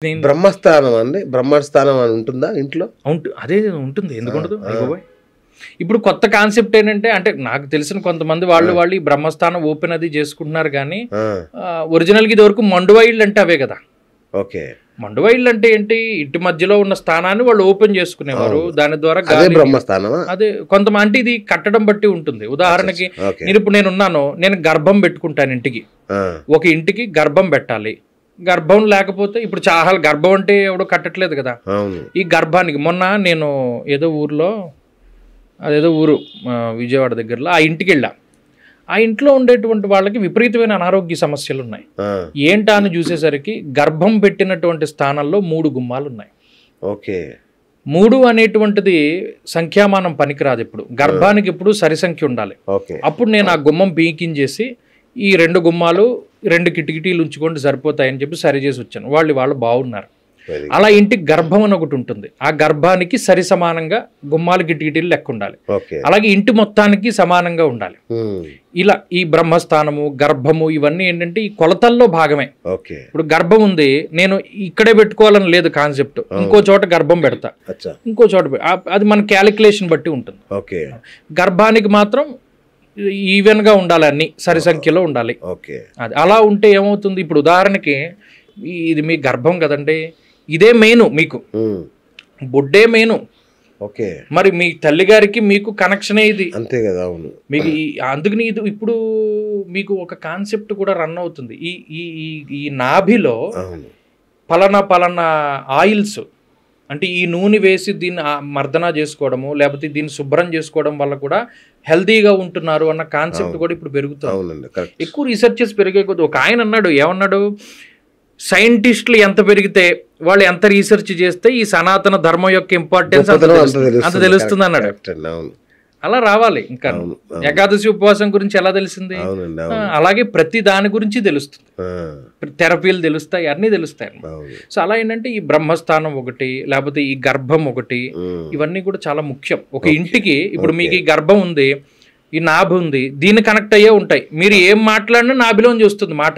నేను బ్రహ్మస్థానం అండి, బ్రహ్మస్థానం అని ఉంటుందా ఇంట్లో? అదే ఉంటుంది, ఎందుకుండదు అయిపోయి. ఇప్పుడు కొత్త కాన్సెప్ట్ ఏంటంటే, అంటే నాకు తెలిసిన కొంతమంది వాళ్ళు ఈ బ్రహ్మస్థానం ఓపెన్ అది చేసుకుంటున్నారు కానీ ఒరిజినల్గా ఇది వరకు మండువా ఇళ్ళు అంటే అవే కదా. ఓకే, మండువా ఇళ్ళు అంటే ఏంటి, ఇంటి మధ్యలో ఉన్న స్థానాన్ని వాళ్ళు ఓపెన్ చేసుకునేవారు, దాని ద్వారా బ్రహ్మస్థానమా? అదే కొంతమంది అంటే ఇది కట్టడం బట్టి ఉంటుంది. ఉదాహరణకి నేను ఉన్నాను, నేను గర్భం పెట్టుకుంటాను ఇంటికి, ఒక ఇంటికి గర్భం పెట్టాలి. గర్భం లేకపోతే ఇప్పుడు చాలా గర్భం అంటే ఎవడో కట్టట్లేదు కదా. ఈ గర్భానికి మొన్న నేను ఏదో ఊరు విజయవాడ దగ్గరలో ఆ ఇంటికి వెళ్ళా. ఆ ఇంట్లో ఉండేటువంటి వాళ్ళకి విపరీతమైన అనారోగ్య సమస్యలు ఉన్నాయి. ఏంటా అని చూసేసరికి గర్భం పెట్టినటువంటి స్థానంలో 3 గుమ్మాలు ఉన్నాయి. ఓకే, 3 అనేటువంటిది సంఖ్యామానం పనికిరాదు. ఇప్పుడు గర్భానికి ఎప్పుడు సరి సంఖ్య ఉండాలి. అప్పుడు నేను ఆ గుమ్మం పీకించేసి ఈ 2 గుమ్మాలు 2 కిటికీలు ఉంచుకోండి సరిపోతాయని చెప్పి సరి చేసి వచ్చాను. వాళ్ళు బాగున్నారు. అలా ఇంటికి గర్భం అని ఒకటి ఉంటుంది, ఆ గర్భానికి సరి సమానంగా గుమ్మాలు కిటికీలు లెక్క ఉండాలి. అలాగే ఇంటి మొత్తానికి సమానంగా ఉండాలి. ఇలా ఈ బ్రహ్మస్థానము గర్భము ఇవన్నీ ఏంటంటే ఈ కొలతల్లో భాగమే. ఇప్పుడు గర్భం ఉంది, నేను ఇక్కడే పెట్టుకోవాలని లేదు కాన్సెప్ట్, ఇంకో చోట గర్భం పెడతా, ఇంకో చోట అది మన క్యాలిక్యులేషన్ బట్టి ఉంటుంది. గర్భానికి మాత్రం ఈవెన్ గా ఉండాలి, అన్ని సరి సంఖ్యలో ఉండాలి. అది అలా ఉంటే ఏమవుతుంది, ఇప్పుడు ఉదాహరణకి ఇది మీ గర్భం కదండి, ఇదే మెయిన్, మీకు బొడ్డే మెయిన్. మరి మీ తల్లి గారికి మీకు కనెక్షనే ఇది, అంతే కదా. అవును, మీకు అందుకని ఇది ఇప్పుడు మీకు ఒక కాన్సెప్ట్ కూడా రన్ అవుతుంది. ఈ నాభిలో పలానా ఆయిల్స్ అంటే ఈ నూనె వేసి దీన్ని మర్దన చేసుకోవడము, లేకపోతే దీన్ని శుభ్రం చేసుకోవడం వల్ల కూడా హెల్తీగా ఉంటున్నారు అన్న కాన్సెప్ట్ కూడా ఇప్పుడు పెరుగుతుంది. ఎక్కువ రీసెర్చెస్ పెరిగే కొద్ది ఒక ఆయన అన్నాడు, ఏమన్నాడు, సైంటిస్టులు ఎంత పెరిగితే వాళ్ళు ఎంత రీసెర్చ్ చేస్తే ఈ సనాతన ధర్మం యొక్క ఇంపార్టెన్స్ అంత తెలుస్తుంది అన్నాడు. అలా రావాలి. ఇంకా ఏకాదశి ఉపవాసం గురించి ఎలా తెలిసింది, అలాగే ప్రతి దాని గురించి తెలుస్తుంది, థెరపీలు తెలుస్తాయి, అన్నీ తెలుస్తాయి. సో అలా ఏంటంటే ఈ బ్రహ్మస్థానం ఒకటి, లేకపోతే ఈ గర్భం ఒకటి, ఇవన్నీ కూడా చాలా ముఖ్యం ఒక ఇంటికి. ఇప్పుడు మీకు ఈ గర్భం ఉంది, ఈ నాభి ఉంది, దీన్ని కనెక్ట్ అయ్యే ఉంటాయి. మీరు ఏం మాట్లాడినా నాభిలోంచి వస్తుంది మాట.